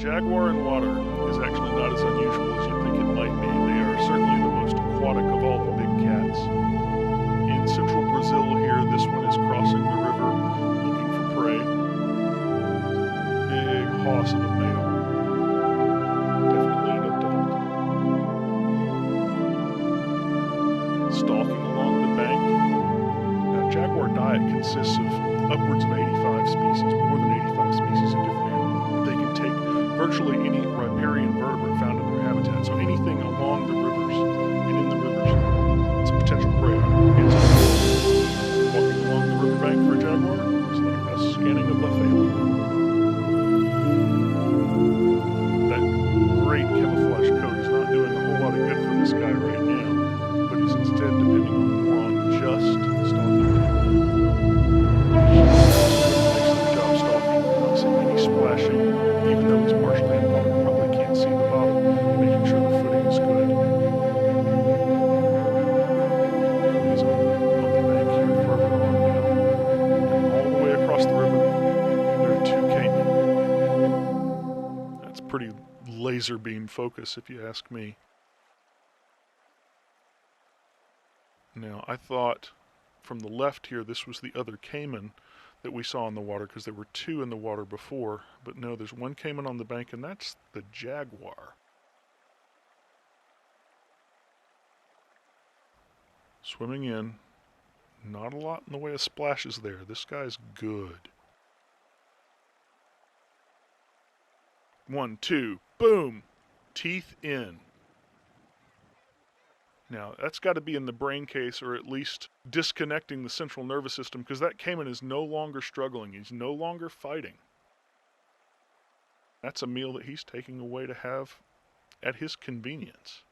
Jaguar in water is actually not as unusual as you think it might be. They are certainly the most aquatic of all the big cats. In central Brazil here, this one is crossing the river looking for prey. Big hoss of a male. Definitely an adult. Stalking along the bank. Now, jaguar diet consists of upwards of 85 species, more than 85 species of different animals. They can take virtually any riparian vertebrate found in their habitat. So anything along the rivers and in the rivers, it's a potential prey. Walking along the riverbank for a jaguar is like us scanning a buffet line. That great camouflage coat is not doing a whole lot of good for this guy right now, but he's instead depending more on just stalking. Excellent job stalking. Not seeing any splashing, even though he's partially in water. Probably can't see the bottom, making sure the footing is good. He's on the bank here further on now. And all the way across the river, there are two caiman. That's pretty laser beam focus, if you ask me. Now, I thought from the left here this was the other caiman that we saw in the water, because there were two in the water before, but no, there's one caiman on the bank, and that's the jaguar. Swimming in. Not a lot in the way of splashes there. This guy's good. 1, 2, boom! Teeth in. Now, that's got to be in the brain case, or at least disconnecting the central nervous system, because that caiman is no longer struggling. He's no longer fighting. That's a meal that he's taking away to have at his convenience.